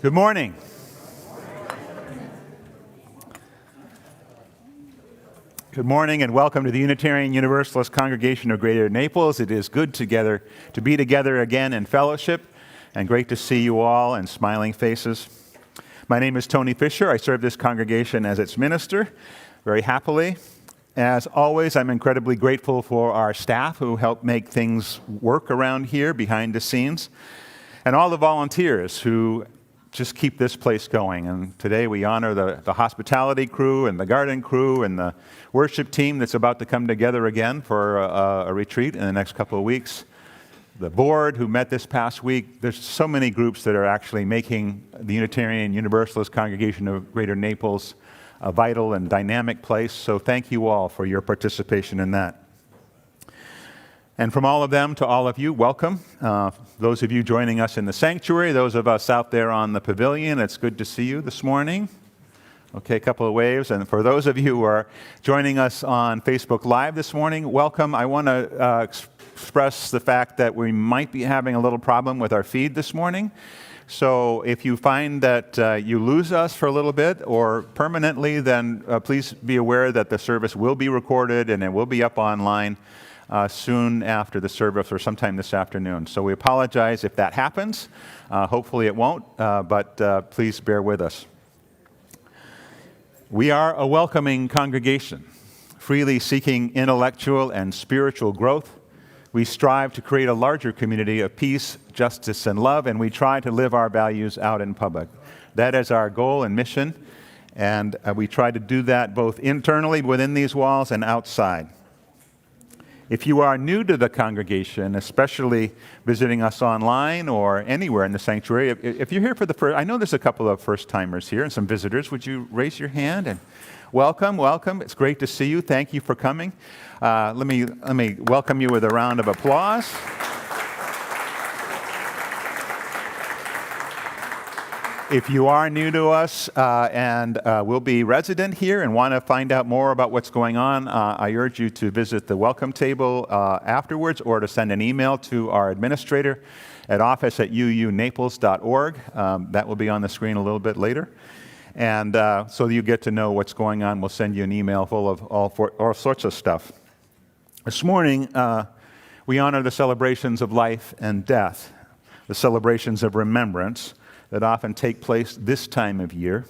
Good morning. Good morning and welcome to the Unitarian Universalist Congregation of Greater Naples. It is good to be together again in fellowship, and great to see you all and smiling faces. My name is Tony Fisher. I serve this congregation as its minister very happily. As always, I'm incredibly grateful for our staff who help make things work around here behind the scenes, and all the volunteers who just keep this place going. And today we honor the hospitality crew and the garden crew and the worship team that's about to come together again for a retreat in the next couple of weeks. The board who met this past week. There's so many groups that are actually making the Unitarian Universalist Congregation of Greater Naples a vital and dynamic place. So thank you all for your participation in that. And from all of them to all of you, welcome. Those of you joining us in the sanctuary, those of us out there on the pavilion, it's good to see you this morning. Okay, a couple of waves. And for those of you who are joining us on Facebook Live this morning, welcome. I want to express the fact that we might be having a little problem with our feed this morning. So if you find that you lose us for a little bit or permanently, then please be aware that the service will be recorded and it will be up online soon after the service or sometime this afternoon. So we apologize if that happens. Hopefully it won't, but please bear with us. We are a welcoming congregation, freely seeking intellectual and spiritual growth. We strive to create a larger community of peace, justice, and love, and we try to live our values out in public. That is our goal and mission, and we try to do that both internally within these walls and outside. If you are new to the congregation, especially visiting us online or anywhere in the sanctuary, if you're here for the first, I know there's a couple of first-timers here and some visitors. Would you raise your hand and welcome, welcome. It's great to see you. Thank you for coming. Let me welcome you with a round of applause. If you are new to us and will be resident here and want to find out more about what's going on, I urge you to visit the welcome table afterwards or to send an email to our administrator at office@uunaples.org. That will be on the screen a little bit later. And so you get to know what's going on. We'll send you an email full of all sorts of stuff. This morning, we honor the celebrations of life and death, the celebrations of remembrance that often take place this time of year.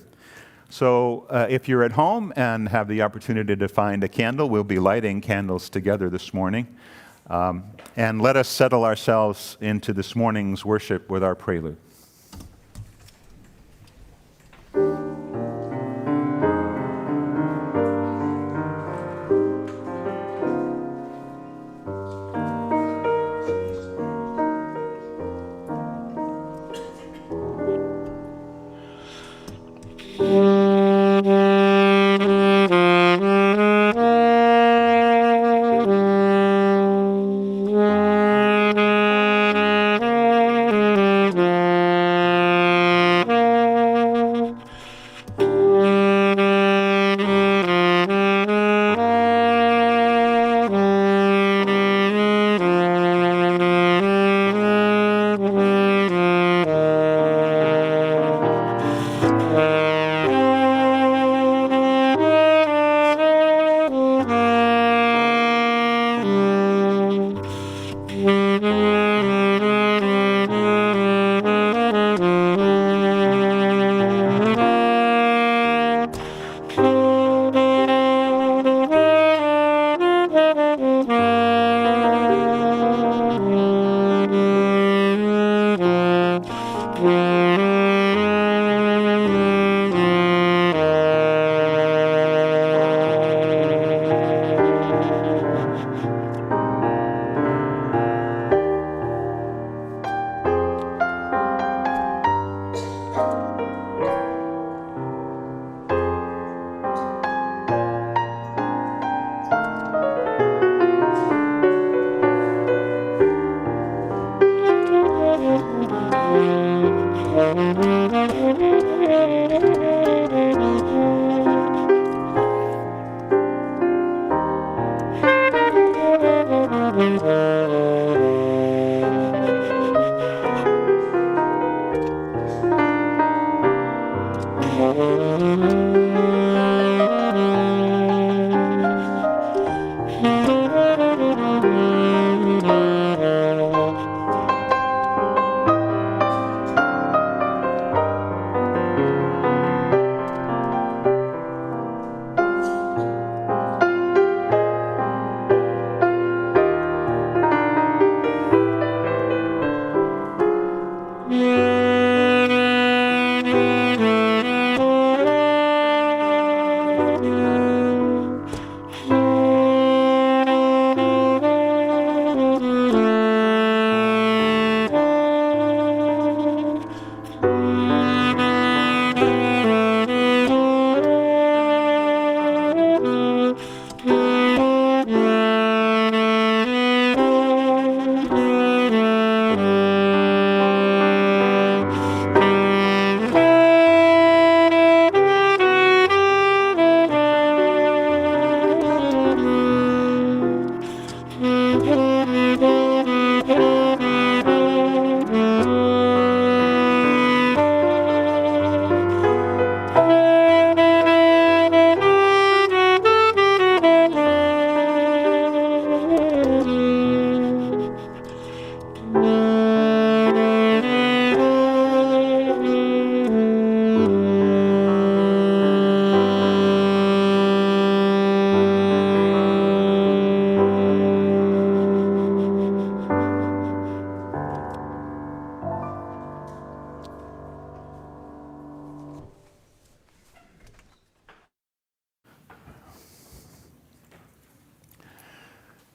So if you're at home and have the opportunity to find a candle, we'll be lighting candles together this morning. And let us settle ourselves into this morning's worship with our prelude.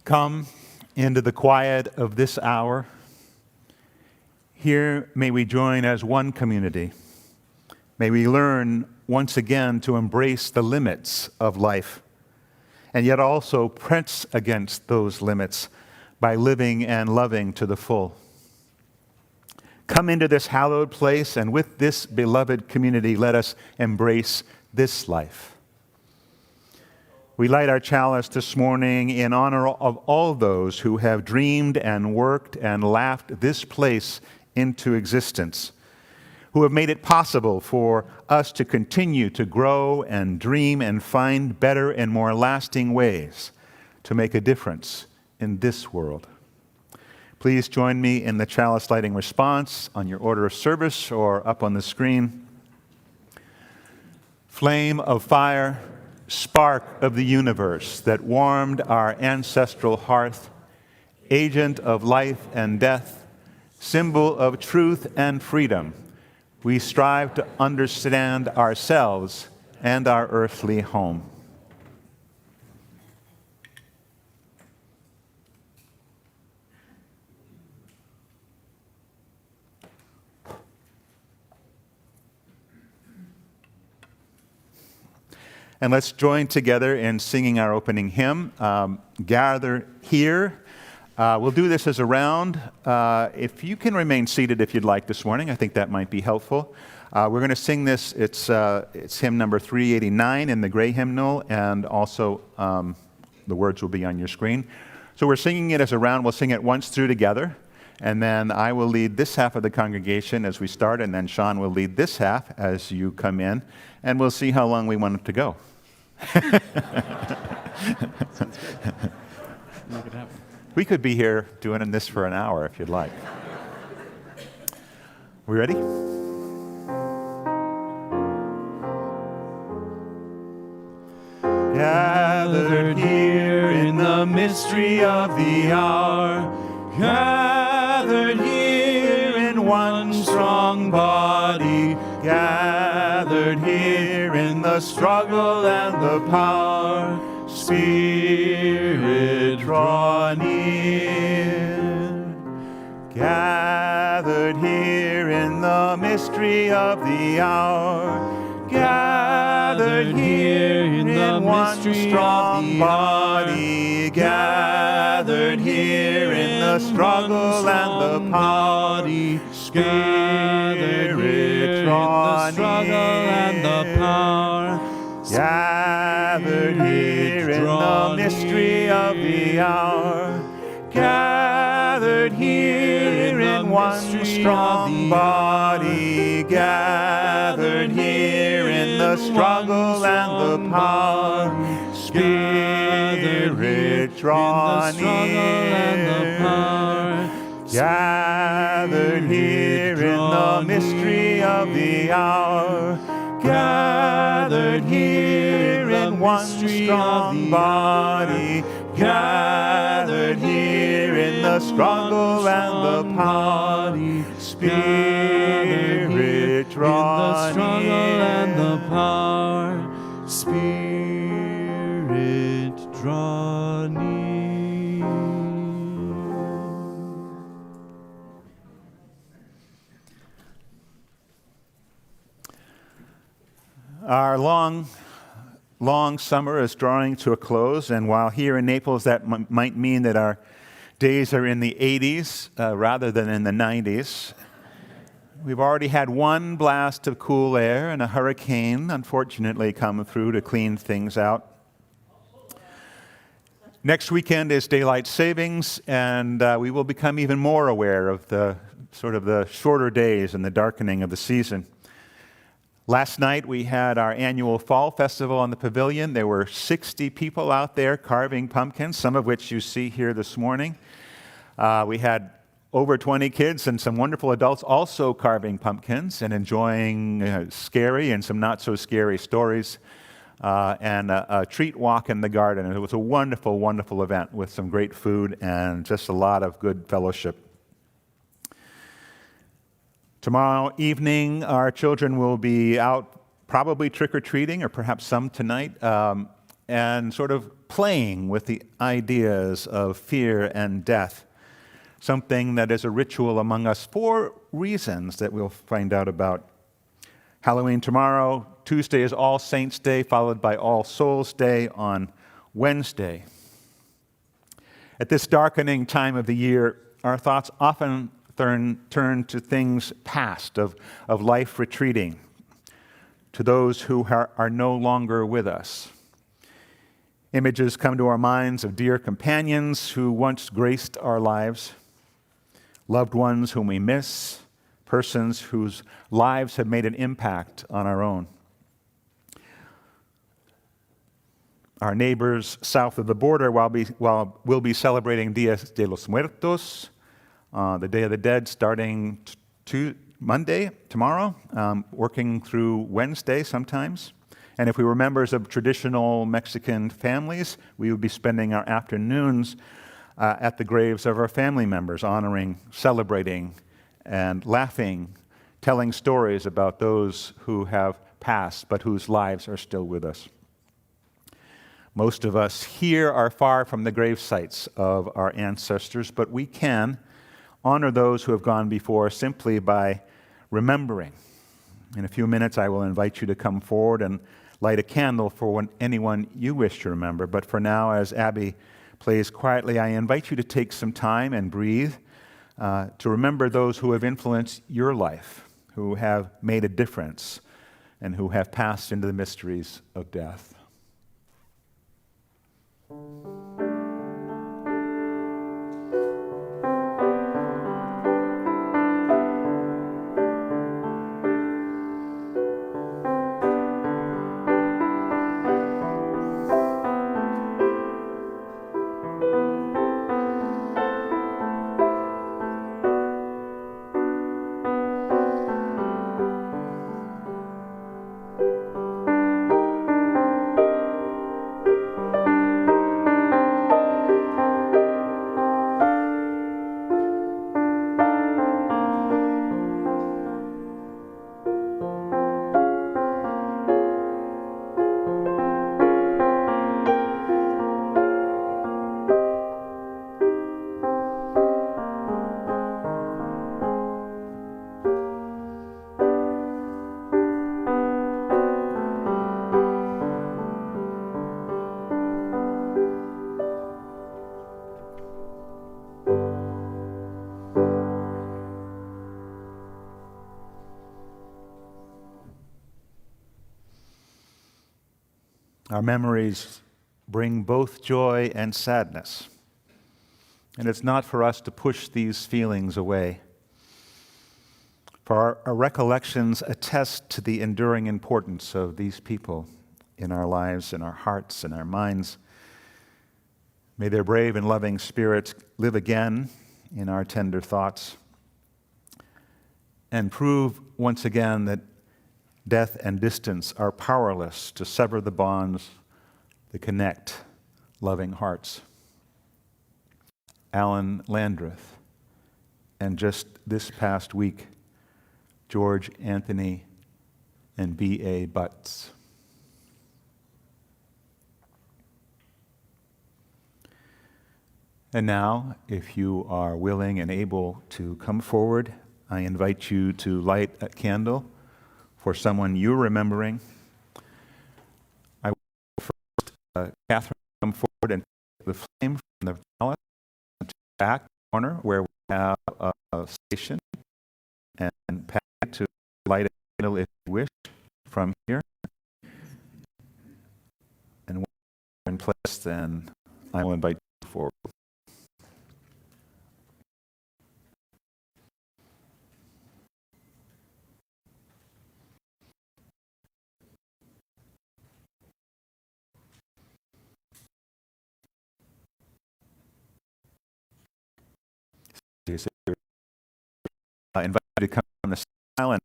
Come into the quiet of this hour. Here may we join as one community. May we learn once again to embrace the limits of life, and yet also press against those limits by living and loving to the full. Come into this hallowed place, and with this beloved community, let us embrace this life. We light our chalice this morning in honor of all those who have dreamed and worked and laughed this place into existence, who have made it possible for us to continue to grow and dream and find better and more lasting ways to make a difference in this world. Please join me in the chalice lighting response on your order of service or up on the screen. Flame of fire, spark of the universe that warmed our ancestral hearth, agent of life and death, symbol of truth and freedom, we strive to understand ourselves and our earthly home. And let's join together in singing our opening hymn, Gather Here. We'll do this as a round. If you can remain seated if you'd like this morning, I think that might be helpful. We're going to sing this. It's hymn number 389 in the gray hymnal, and also the words will be on your screen. So we're singing it as a round. We'll sing it once through together, and then I will lead this half of the congregation as we start, and then Sean will lead this half as you come in, and we'll see how long we want it to go. Sounds good. Make it happen. We could be here doing this for an hour if you'd like. We ready? Gathered here in the mystery of the hour, gathered here in one strong body, gathered here in the struggle and the power, Spirit, draw near. Gathered here in the mystery of the hour, gathered here in one strong body, gathered here in the struggle and the power, Spirit, draw near. Gathered here in the mystery of the hour, gathered here in one strong body, gathered here in the struggle and the power, Spirit, Spirit, draw near. Gathered here in the mystery of the hour. Gathered here in one strong body. Gathered here in the struggle and the power. Spirit, draw near. Spirit, draw near. Our long summer is drawing to a close, and while here in Naples that might mean that our days are in the 80s rather than in the 90s, we've already had one blast of cool air and a hurricane, unfortunately, come through to clean things out. Next weekend is daylight savings, and we will become even more aware of the shorter days and the darkening of the season. Last night we had our annual fall festival on the pavilion. There were 60 people out there carving pumpkins, some of which you see here this morning. We had over 20 kids and some wonderful adults also carving pumpkins and enjoying scary and some not so scary stories, and a treat walk in the garden. And it was a wonderful, wonderful event with some great food and just a lot of good fellowship. Tomorrow evening, our children will be out probably trick-or-treating, or perhaps some tonight, and sort of playing with the ideas of fear and death, something that is a ritual among us for reasons that we'll find out about. Halloween tomorrow. Tuesday is All Saints' Day, followed by All Souls' Day on Wednesday. At this darkening time of the year, our thoughts often turn to things past, of life retreating, to those who are no longer with us. Images come to our minds of dear companions who once graced our lives, loved ones whom we miss, persons whose lives have made an impact on our own. Our neighbors south of the border will be celebrating Dia de los Muertos, the Day of the Dead, starting Monday, tomorrow, working through Wednesday sometimes. And if we were members of traditional Mexican families, we would be spending our afternoons at the graves of our family members, honoring, celebrating, and laughing, telling stories about those who have passed but whose lives are still with us. Most of us here are far from the grave sites of our ancestors, but we can honor those who have gone before simply by remembering. In a few minutes, I will invite you to come forward and light a candle for anyone you wish to remember. But for now, as Abby plays quietly, I invite you to take some time and breathe to remember those who have influenced your life, who have made a difference, and who have passed into the mysteries of death. Our memories bring both joy and sadness, and it's not for us to push these feelings away. For our recollections attest to the enduring importance of these people, in our lives, in our hearts, in our minds. May their brave and loving spirits live again in our tender thoughts and prove once again that death and distance are powerless to sever the bonds that connect loving hearts. Alan Landreth, and just this past week, George Anthony and B.A. Butts. And now, if you are willing and able to come forward, I invite you to light a candle for someone you're remembering. I will first, Catherine, come forward and take the flame from the chalice to the back corner where we have a station, and pass it to light a candle if you wish from here. And when you're in place, then I will invite you forward. I invite you to come on the aisle and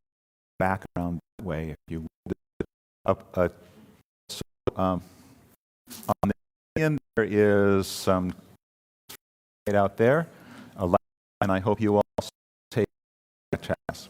back around that way if you would. On the end, there is some right out there, and I hope you all take a chance.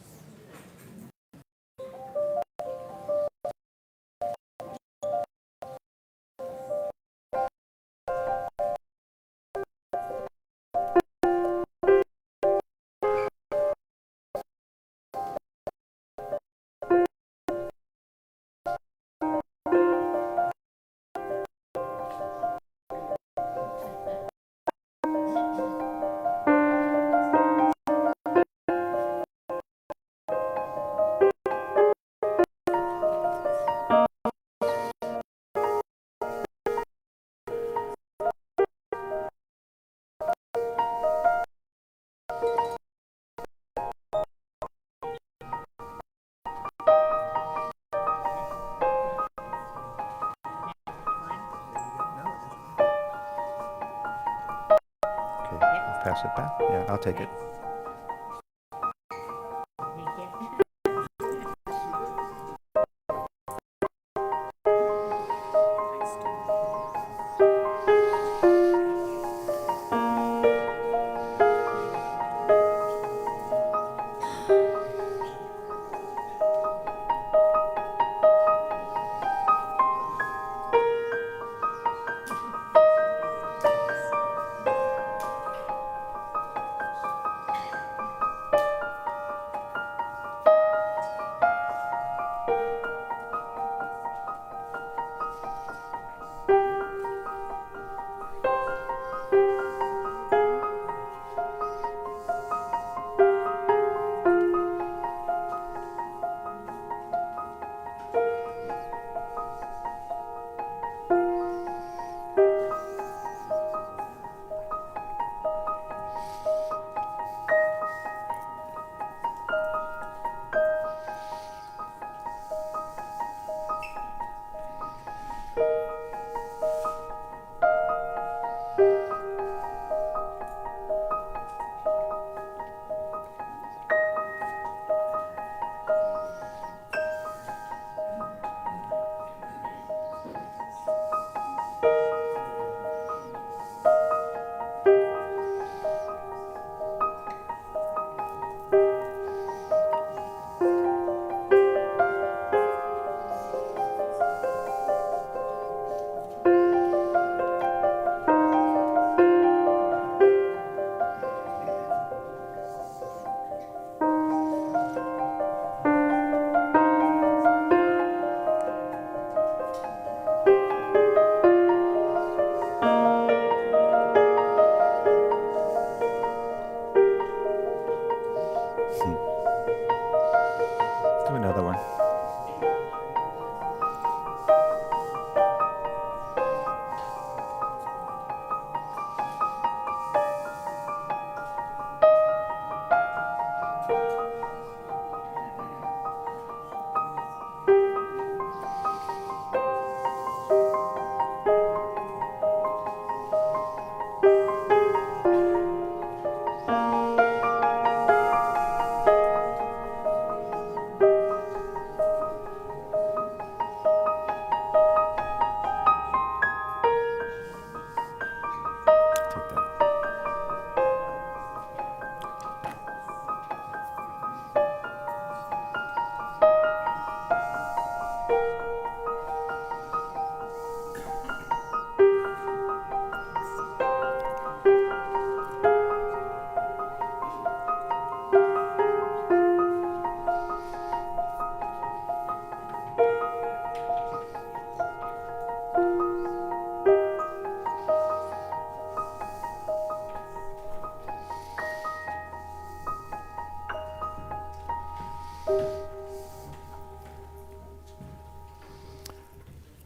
Pass it back? Yeah, I'll take it.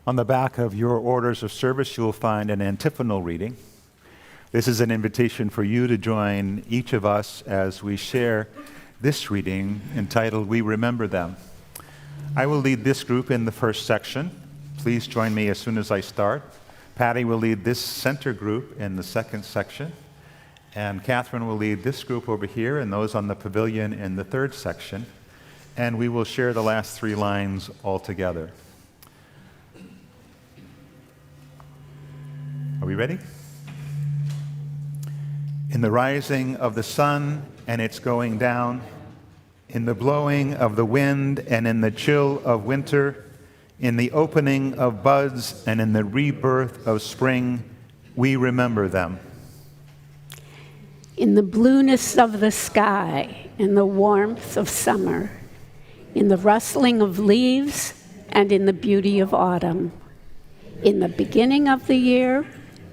On the back of your orders of service, you will find an antiphonal reading. This is an invitation for you to join each of us as we share this reading entitled, We Remember Them. I will lead this group in the first section. Please join me as soon as I start. Patty will lead this center group in the second section. And Catherine will lead this group over here and those on the pavilion in the third section. And we will share the last three lines all together. Are we ready? In the rising of the sun and its going down, in the blowing of the wind and in the chill of winter, in the opening of buds and in the rebirth of spring, we remember them. In the blueness of the sky, in the warmth of summer, in the rustling of leaves and in the beauty of autumn, in the beginning of the year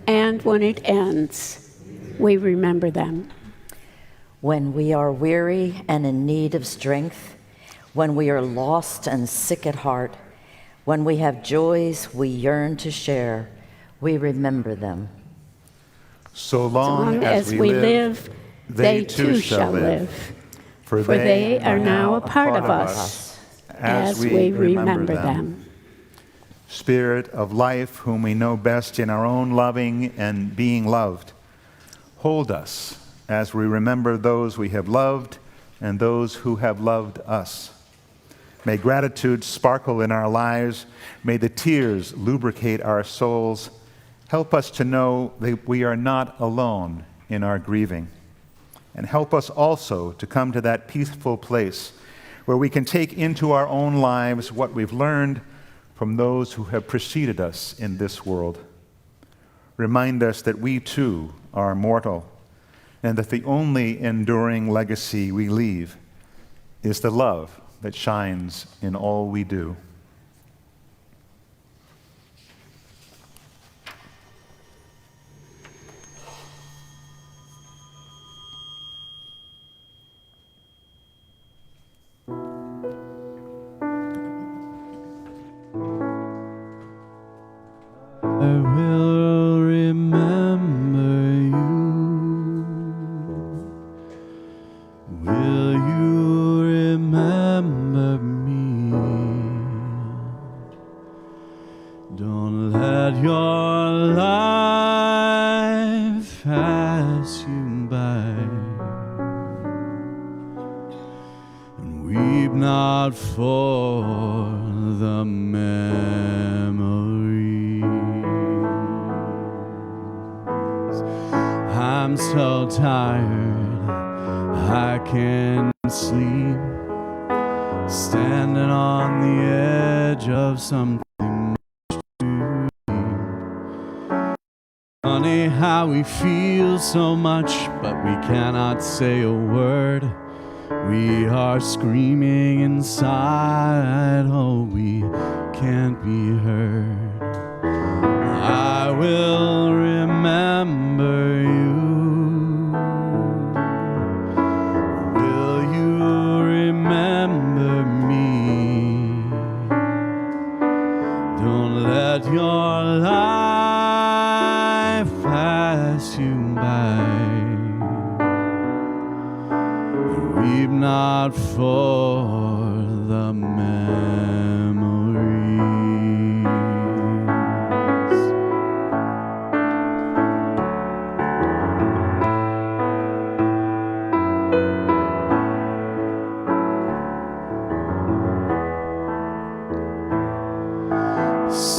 and when it ends, we remember them. When we are weary and in need of strength, when we are lost and sick at heart, when we have joys we yearn to share, we remember them. So long as we live, they too shall live. For they are now a part of us as we remember them. Spirit of life, whom we know best in our own loving and being loved, hold us as we remember those we have loved and those who have loved us. May gratitude sparkle in our lives. May the tears lubricate our souls. Help us to know that we are not alone in our grieving. And help us also to come to that peaceful place where we can take into our own lives what we've learned from those who have preceded us in this world. Remind us that we too are mortal, and that the only enduring legacy we leave is the love that shines in all we do. I will remember you. Will you remember me? Don't let your life pass you by, and weep not for the I'm so tired, I can't sleep, standing on the edge of something much too deep. Funny how we feel so much, but we cannot say a word. We are screaming inside, oh, we can't be heard. I will remember you. Will you remember me? Don't let your life pass you by. Weep not for the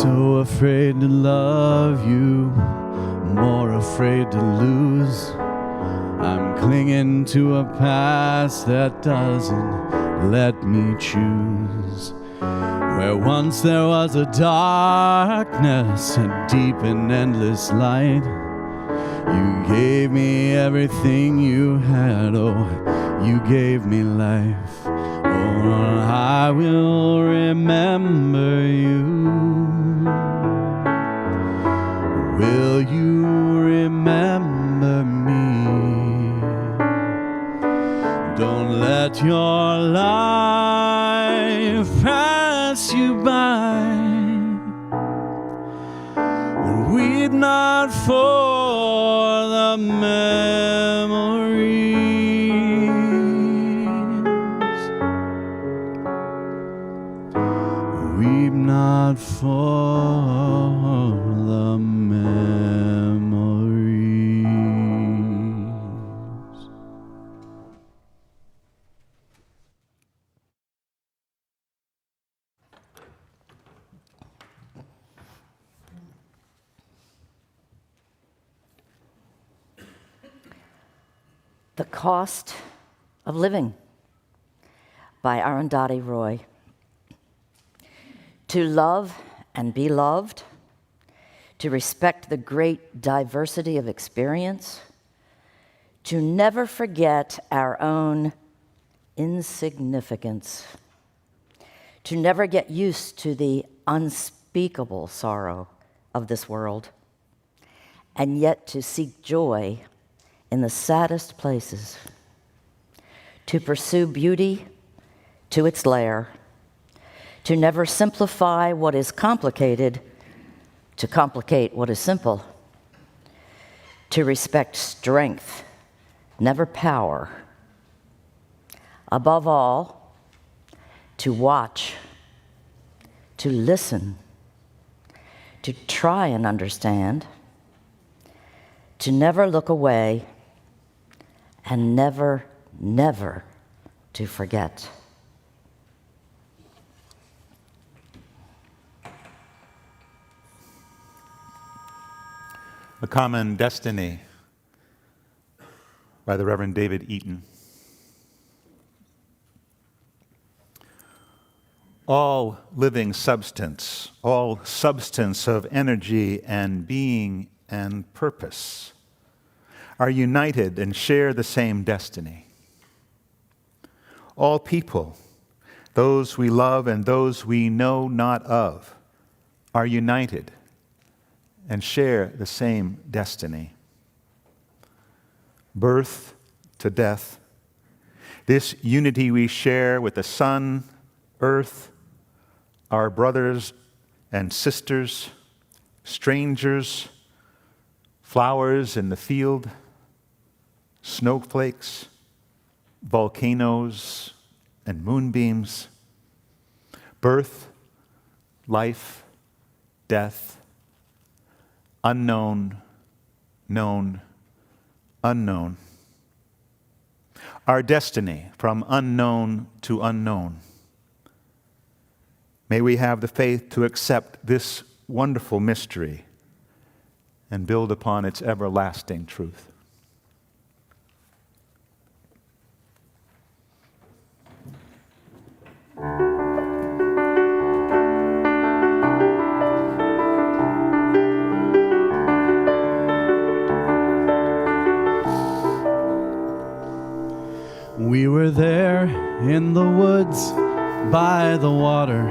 so afraid to love you, more afraid to lose. I'm clinging to a past that doesn't let me choose. Where once there was a darkness, a deep and endless light. You gave me everything you had, oh, you gave me life. Oh, I will remember you. Will you remember me? Don't let your life pass you by. for the memories. Weep not for the memories. The Cost of Living by Arundhati Roy. To love and be loved, to respect the great diversity of experience, to never forget our own insignificance, to never get used to the unspeakable sorrow of this world, and yet to seek joy in the saddest places, to pursue beauty to its lair, to never simplify what is complicated, to complicate what is simple, to respect strength, never power. Above all, to watch, to listen, to try and understand, to never look away, and never, never to forget. A Common Destiny by the Reverend David Eaton. All living substance, all substance of energy and being and purpose are united and share the same destiny. All people, those we love and those we know not of, are united and share the same destiny. Birth to death, this unity we share with the sun, earth, our brothers and sisters, strangers, flowers in the field, snowflakes, volcanoes, and moonbeams, birth, life, death, unknown, known, unknown. Our destiny from unknown to unknown. May we have the faith to accept this wonderful mystery and build upon its everlasting truth. We were there in the woods by the water.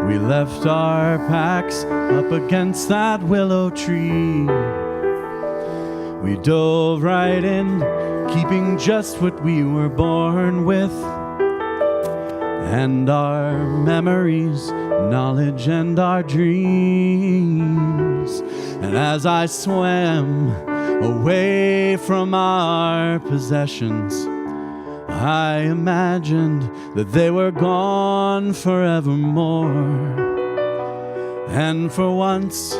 We left our packs up against that willow tree. We dove right in, keeping just what we were born with. And our memories, knowledge, and our dreams. And as I swam away from our possessions, I imagined that they were gone forevermore. And for once,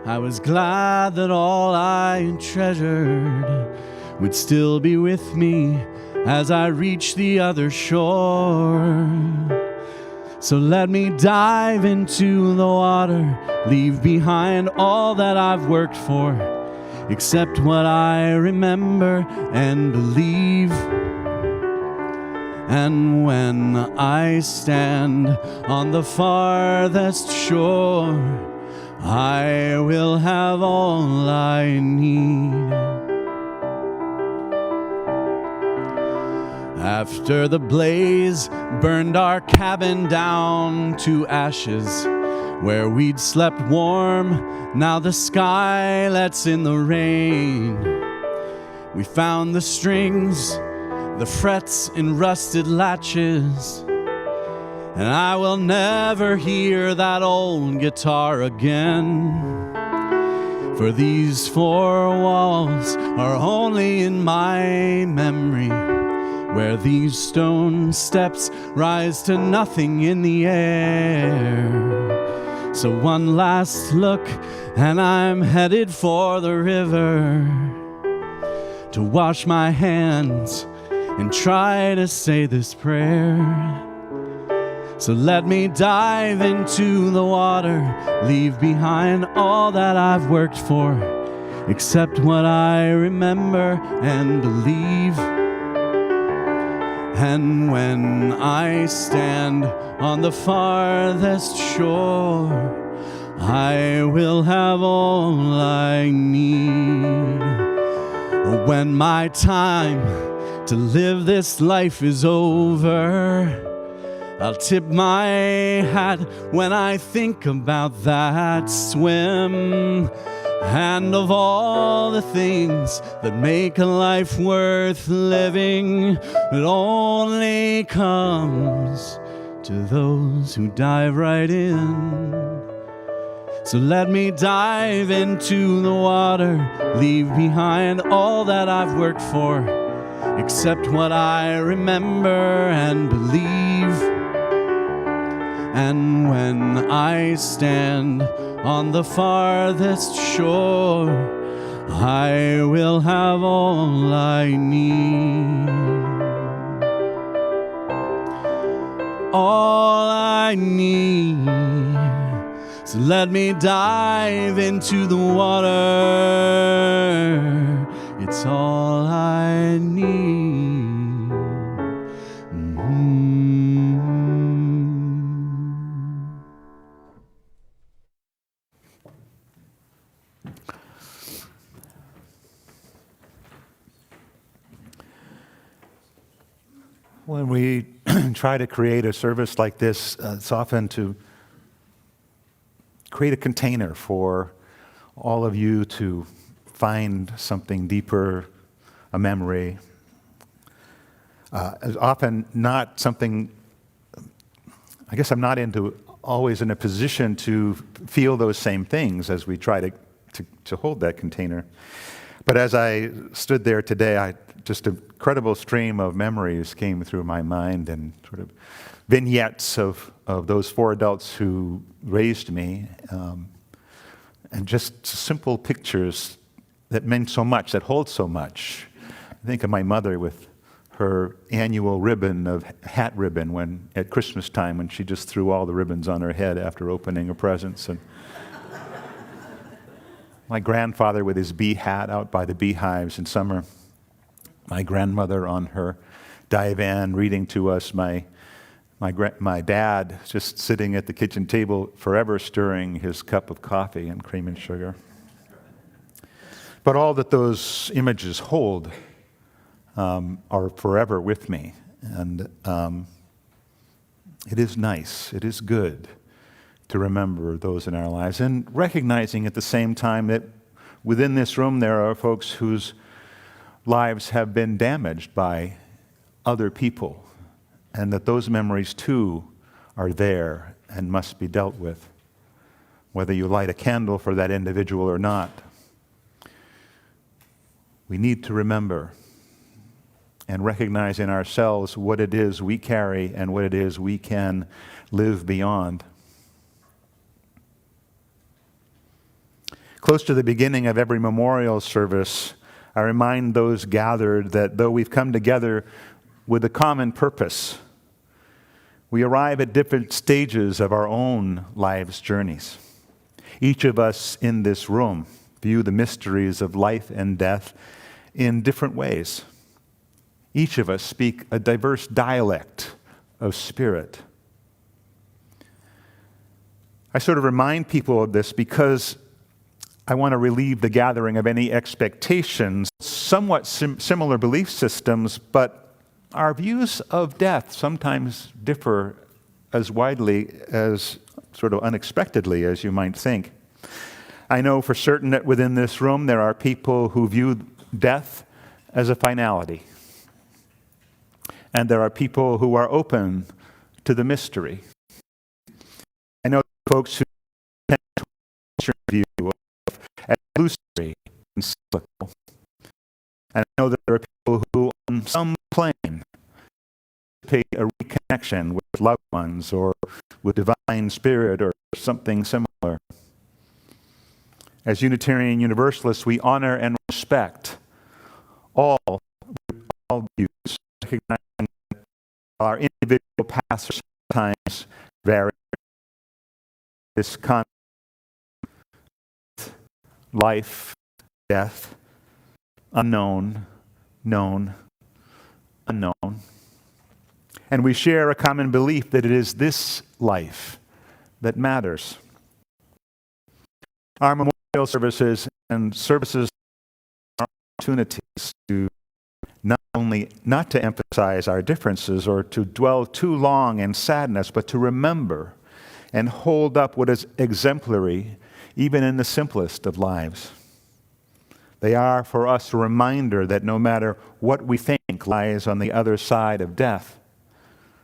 I was glad that all I treasured would still be with me as I reached the other shore. So let me dive into the water, leave behind all that I've worked for, except what I remember and believe. And when I stand on the farthest shore, I will have all I need. After the blaze burned our cabin down to ashes, where we'd slept warm, now the sky lets in the rain. We found the strings, the frets in rusted latches, and I will never hear that old guitar again. For these four walls are only in my memory, where these stone steps rise to nothing in the air. So one last look and I'm headed for the river to wash my hands and try to say this prayer. So let me dive into the water, leave behind all that I've worked for, except what I remember and believe. And when I stand on the farthest shore, I will have all I need. When my time to live this life is over, I'll tip my hat when I think about that swim. And of all the things that make a life worth living, it only comes to those who dive right in. So let me dive into the water, leave behind all that I've worked for, except what I remember and believe. And when I stand on the farthest shore, I will have all I need. All I need. So let me dive into the water. It's all I need. When we try to create a service like this, it's often to create a container for all of you to find something deeper, a memory. It's often not something, I guess I'm not always in a position to feel those same things as we try to hold that container. But as I stood there today, just an incredible stream of memories came through my mind, and sort of vignettes of those four adults who raised me, and just simple pictures that meant so much, that hold so much. I think of my mother with her annual hat ribbon when at Christmas time, when she just threw all the ribbons on her head after opening her presents, and my grandfather with his bee hat out by the beehives in summer. My grandmother on her divan reading to us. My dad just sitting at the kitchen table, forever stirring his cup of coffee and cream and sugar. But all that those images hold are forever with me. And it is nice, it is good to remember those in our lives, and recognizing at the same time that within this room there are folks whose lives have been damaged by other people, and that those memories too are there and must be dealt with, whether you light a candle for that individual or not. We need to remember and recognize in ourselves what it is we carry and what it is we can live beyond. Close to the beginning of every memorial service, I remind those gathered that though we've come together with a common purpose, we arrive at different stages of our own lives' journeys. Each of us in this room view the mysteries of life and death in different ways. Each of us speak a diverse dialect of spirit. I sort of remind people of this because I want to relieve the gathering of any expectations, somewhat similar belief systems, but our views of death sometimes differ as widely as sort of unexpectedly as you might think. I know for certain that within this room there are people who view death as a finality, and there are people who are open to the mystery. I know folks who tend to view as illusory and cyclical. And I know that there are people who, on some plane, anticipate a reconnection with loved ones or with divine spirit or something similar. As Unitarian Universalists, we honor and respect all views, recognizing that our individual paths are sometimes vary. This concept, life, death, unknown, known, unknown. And we share a common belief that it is this life that matters. Our memorial services and services are opportunities to not to emphasize our differences or to dwell too long in sadness, but to remember and hold up what is exemplary even in the simplest of lives. They are for us a reminder that no matter what we think lies on the other side of death,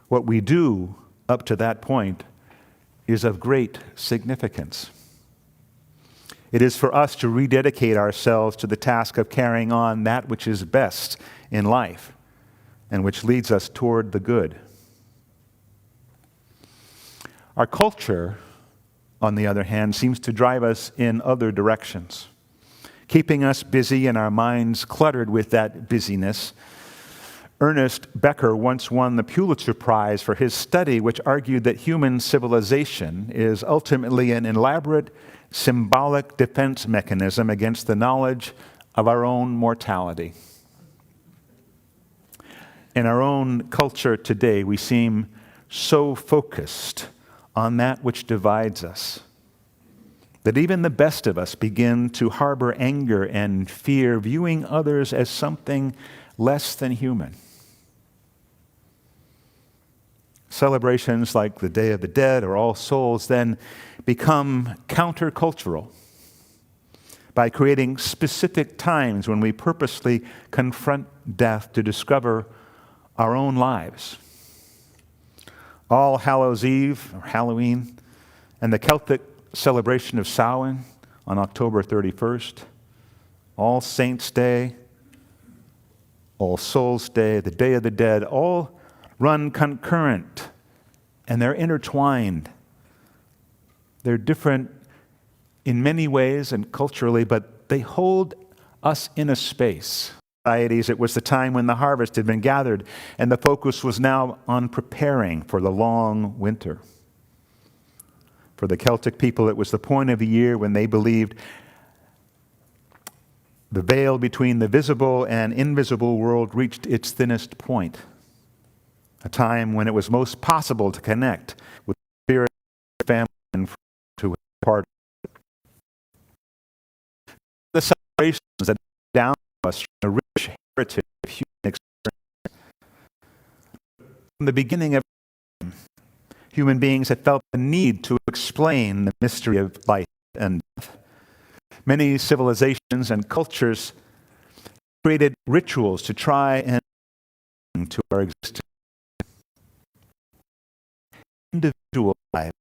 what we do up to that point is of great significance. It is for us to rededicate ourselves to the task of carrying on that which is best in life and which leads us toward the good. Our culture, on the other hand, seems to drive us in other directions, keeping us busy and our minds cluttered with that busyness. Ernest Becker once won the Pulitzer Prize for his study, which argued that human civilization is ultimately an elaborate symbolic defense mechanism against the knowledge of our own mortality. In our own culture today, we seem so focused on that which divides us that even the best of us begin to harbor anger and fear, viewing others as something less than human. Celebrations like the Day of the Dead or All Souls then become countercultural by creating specific times when we purposely confront death to discover our own lives. All Hallows Eve, or Halloween, and the Celtic celebration of Samhain on October 31st, All Saints' Day, All Souls' Day, the Day of the Dead, all run concurrent, and they're intertwined. They're different in many ways and culturally, but they hold us in a space. It was the time when the harvest had been gathered, and the focus was now on preparing for the long winter. For the Celtic people, it was the point of the year when they believed the veil between the visible and invisible world reached its thinnest point, a time when it was most possible to connect with the spirit of family and friends who were part of it. The celebrations that down to us from the rich heritage of human experience. From the beginning of time, human beings had felt the need to explain the mystery of life and death. Many civilizations and cultures created rituals to try and to our existence. Individual lives.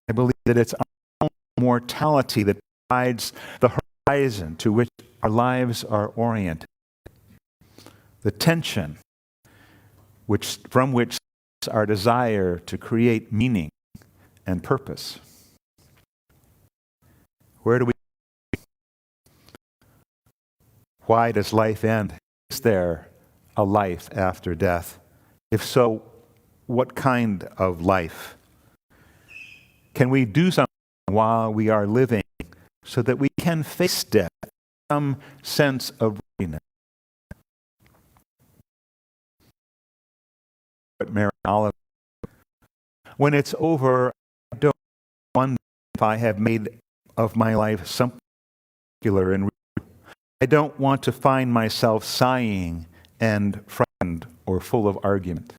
I believe that it's our own mortality that provides the horizon to which our lives are oriented. The tension from which our desire to create meaning and purpose. Where do we? Why does life end? Is there a life after death? If so, what kind of life? Can we do something while we are living so that we can face death with some sense of readiness? But Mary Oliver, when it's over, I don't wonder if I have made of my life something particular and real. I don't want to find myself sighing and frightened or full of argument.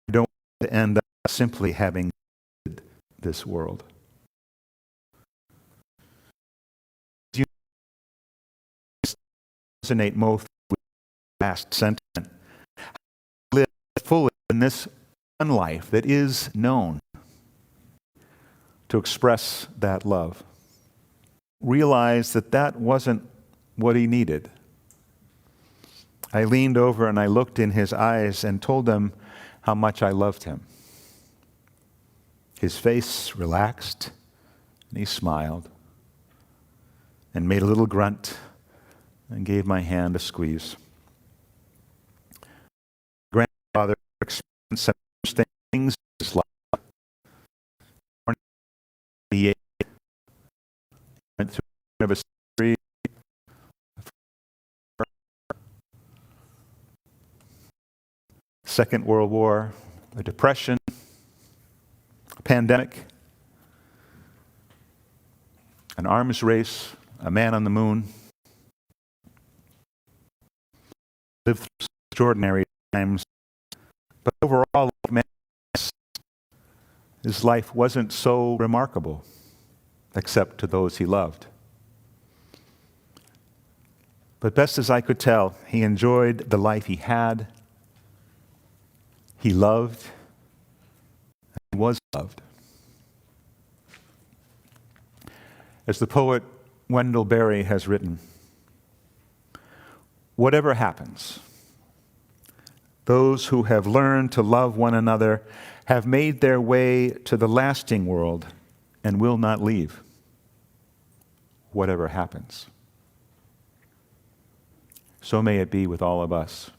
I don't want to end up simply having this world. You resonate most with the last sentiment. Live fully in this one life that is known to express that love. realized that that wasn't what he needed. I leaned over and I looked in his eyes and told him how much I loved him. His face relaxed, and he smiled and made a little grunt and gave my hand a squeeze. Grandfather experienced some interesting things in his life. He went through one of a series. Second World War, a depression, a pandemic, an arms race, a man on the moon. Lived through extraordinary times, but overall, his life wasn't so remarkable, except to those he loved. But best as I could tell, he enjoyed the life he had. He loved and was loved. As the poet Wendell Berry has written, whatever happens, those who have learned to love one another have made their way to the lasting world and will not leave. Whatever happens. So may it be with all of us.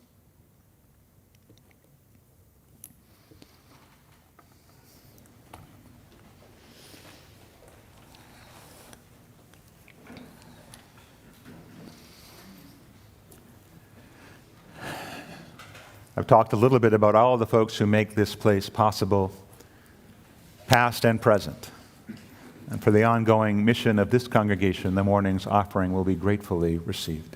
I've talked a little bit about all the folks who make this place possible, past and present. And for the ongoing mission of this congregation, the morning's offering will be gratefully received.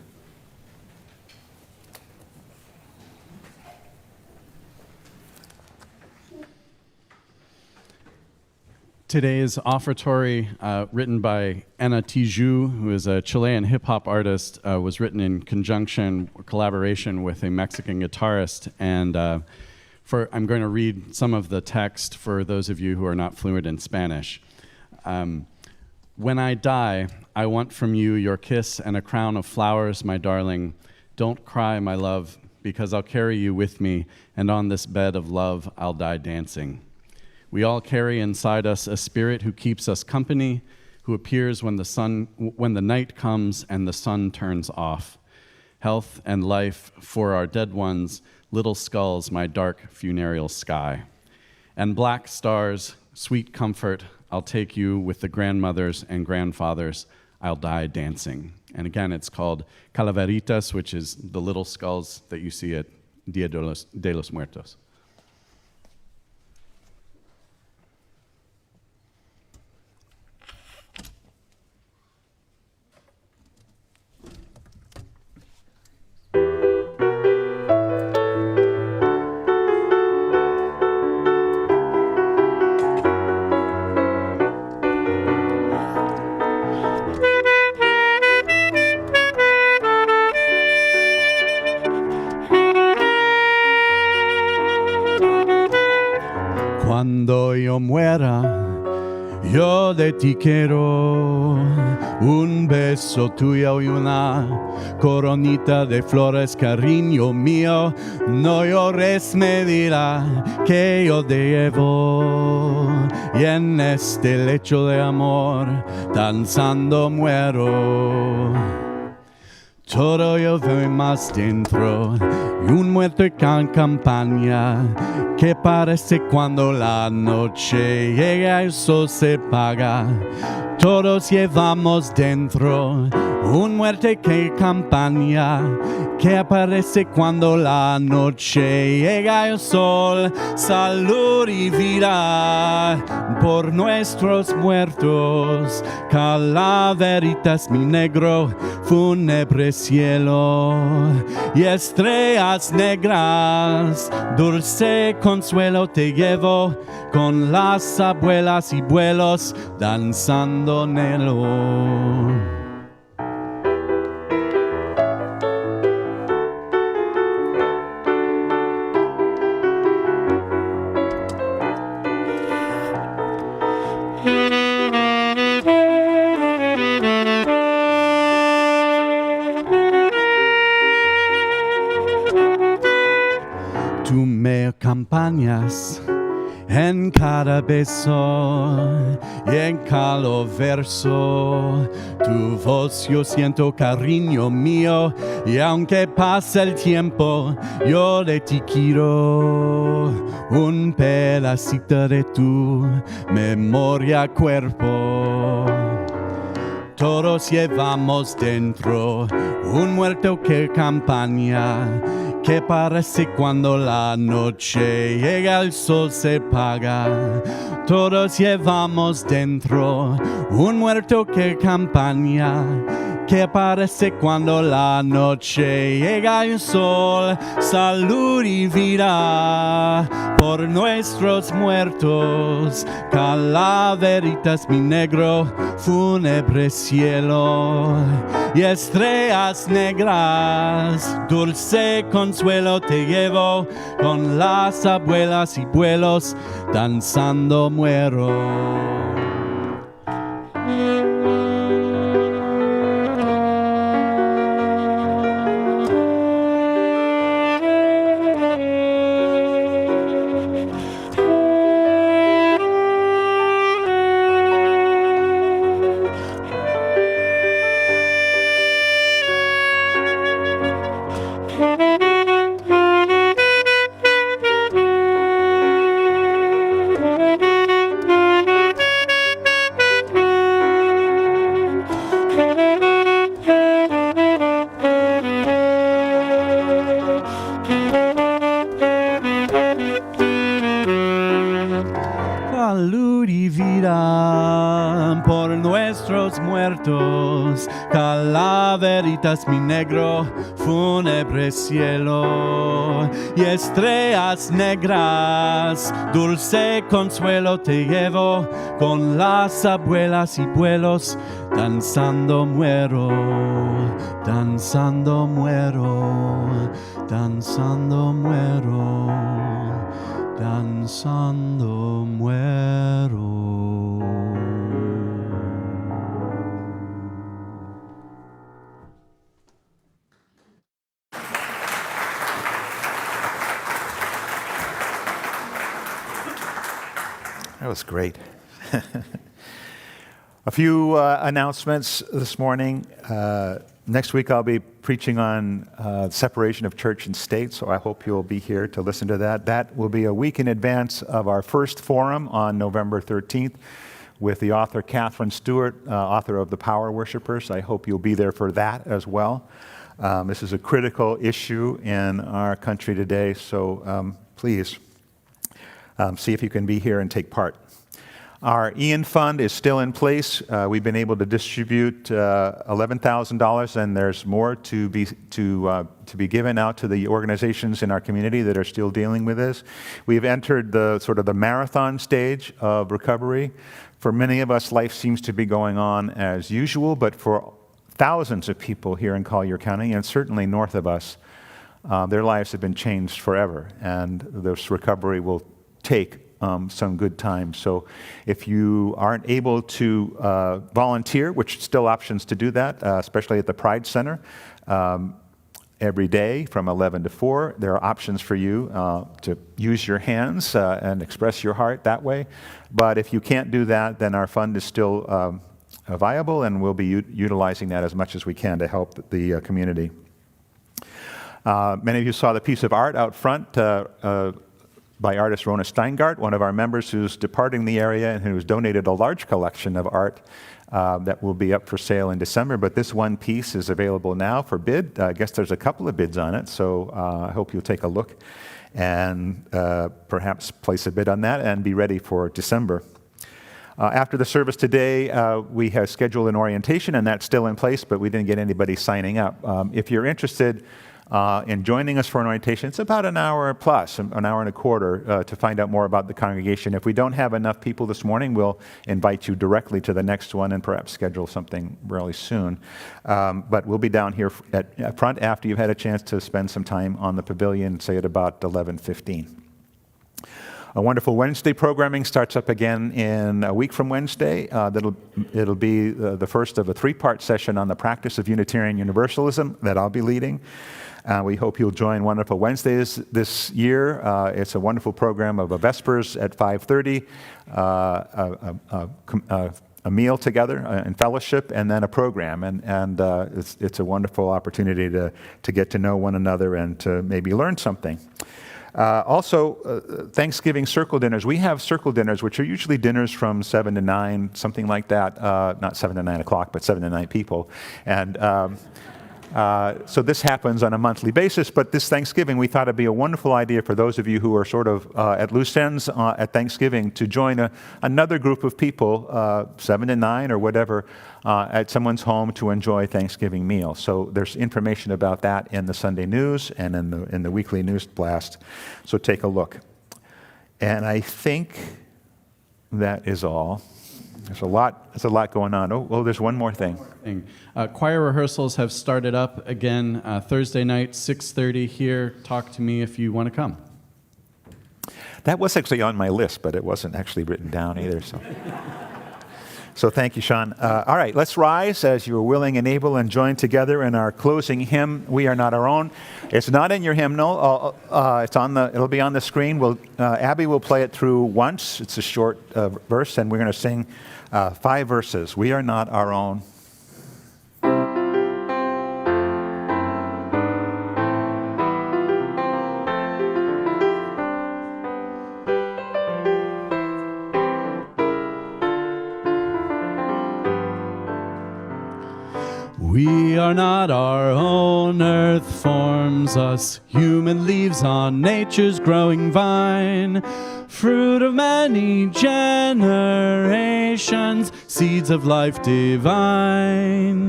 Today's offertory, written by Ana Tijoux, who is a Chilean hip-hop artist, was written in conjunction or collaboration with a Mexican guitarist. And I'm going to read some of the text for those of you who are not fluent in Spanish. When I die, I want from you your kiss and a crown of flowers, my darling. Don't cry, my love, because I'll carry you with me, and on this bed of love, I'll die dancing. We all carry inside us a spirit who keeps us company, who appears when the night comes and the sun turns off. Health and life for our dead ones, little skulls, my dark funereal sky. And black stars, sweet comfort, I'll take you with the grandmothers and grandfathers, I'll die dancing. And again, it's called Calaveritas, which is the little skulls that you see at Dia de los Muertos. Cuando yo muera, yo de ti quiero un beso tuyo y una coronita de flores, cariño mío. No llores, me dirá que yo te llevo, y en este lecho de amor danzando muero. Todo yo veo más dentro, y un muerto en campaña, que parece cuando la noche llega y el sol se apaga. Todos llevamos dentro un muerte que campaña, que aparece cuando la noche llega el sol. Salud y vida por nuestros muertos, calaveritas mi negro, fúnebre cielo, y estrellas negras, dulce consuelo te llevo, con las abuelas y abuelos danzando nelo. campañas, en cada beso y en cada verso. Tu voz yo siento, cariño mío, y aunque pase el tiempo, yo de ti quiero un pedacito de tu memoria, cuerpo. Todos llevamos dentro un muerto que campaña, que parece cuando la noche llega el sol se apaga. Todos llevamos dentro un muerto que campaña, que parece cuando la noche llega el sol. Salud y vida por nuestros muertos, calaveritas mi negro, fúnebre cielo y estrellas negras, dulce consuelo te llevo, con las abuelas y abuelos danzando muero. Salud y vida por nuestros muertos, calaveritas mi negro, fúnebre cielo y estrellas negras, dulce consuelo te llevo, con las abuelas y abuelos danzando muero, danzando muero, danzando muero, danzando muero. That was great. A few announcements this morning. Next week I'll be preaching on separation of church and state, so I hope you'll be here to listen to that. That will be a week in advance of our first forum on November 13th with the author Catherine Stewart, author of The Power Worshippers. I hope you'll be there for that as well. This is a critical issue in our country today, so please see if you can be here and take part. Our Ian Fund is still in place. We've been able to distribute $11,000, and there's more to be given out to the organizations in our community that are still dealing with this. We've entered the sort of the marathon stage of recovery. For many of us, life seems to be going on as usual, but for thousands of people here in Collier County, and certainly north of us, their lives have been changed forever, and this recovery will take some good time. So if you aren't able to volunteer, which still options to do that, especially at the Pride Center, every day from 11 to 4, there are options for you to use your hands and express your heart that way. But if you can't do that, then our fund is still viable, and we'll be utilizing that as much as we can to help the community. Many of you saw the piece of art out front by artist Rona Steingart, one of our members who's departing the area and who's donated a large collection of art that will be up for sale in December. But this one piece is available now for bid. I guess there's a couple of bids on it, so I hope you'll take a look and perhaps place a bid on that and be ready for December. After the service today, we have scheduled an orientation, and that's still in place, but we didn't get anybody signing up. If you're interested in joining us for an orientation, it's about an hour plus, an hour and a quarter, to find out more about the congregation. If we don't have enough people this morning, we'll invite you directly to the next one and perhaps schedule something really soon. But we'll be down here at front after you've had a chance to spend some time on the pavilion, say at about 11:15. A wonderful Wednesday programming starts up again in a week from Wednesday. It'll be the first of a 3-part session on the practice of Unitarian Universalism that I'll be leading. We hope you'll join Wonderful Wednesdays this year. It's a wonderful program of a Vespers at 5:30, a meal together in fellowship, and then a program. And it's a wonderful opportunity to get to know one another and to maybe learn something. Also, Thanksgiving circle dinners. We have circle dinners, which are usually dinners from 7 to 9, something like that. Not 7 to 9 o'clock, but 7 to 9 people. And so this happens on a monthly basis, but this Thanksgiving, we thought it'd be a wonderful idea for those of you who are sort of at loose ends at Thanksgiving to join another group of people, 7 to 9 or whatever, at someone's home to enjoy Thanksgiving meal. So there's information about that in the Sunday news and in the weekly news blast. So take a look. And I think that is all. There's a lot going on. Oh, well, there's one more thing. Choir rehearsals have started up again Thursday night, 6:30 here. Talk to me if you want to come. That was actually on my list, but it wasn't actually written down either. So thank you, Sean. All right, let's rise as you are willing and able and join together in our closing hymn, We Are Not Our Own. It's not in your hymnal. It'll be on the screen. Abby will play it through once. It's a short verse, and we're going to sing 5 verses. We are not our own. We are not our own, earth forms us, human leaves on nature's growing vine, fruit of many generations, seeds of life divine.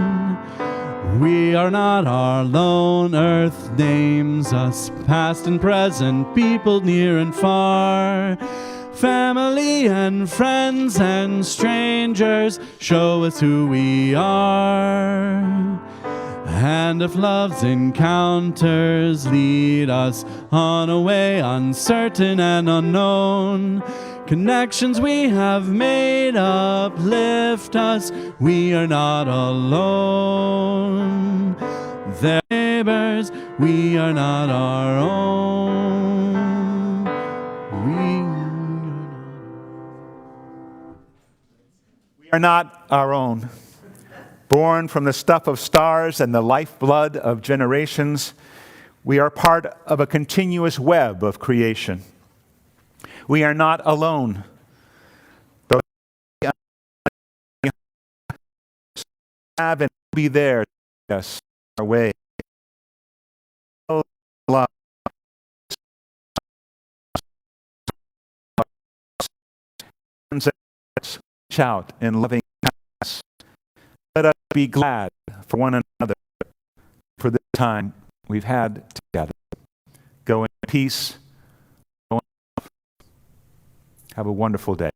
We are not our lone, earth names us, past and present, people near and far. Family and friends and strangers show us who we are. And if love's encounters lead us on a way uncertain and unknown, connections we have made uplift us. We are not alone. They're neighbors, we are not our own. We are not our own. Born from the stuff of stars and the lifeblood of generations, we are part of a continuous web of creation. We are not alone. Though we have and be there to take us our way. Love. Shout in loving kindness. Let us be glad for one another for the time we've had together. Go in peace. Have a wonderful day.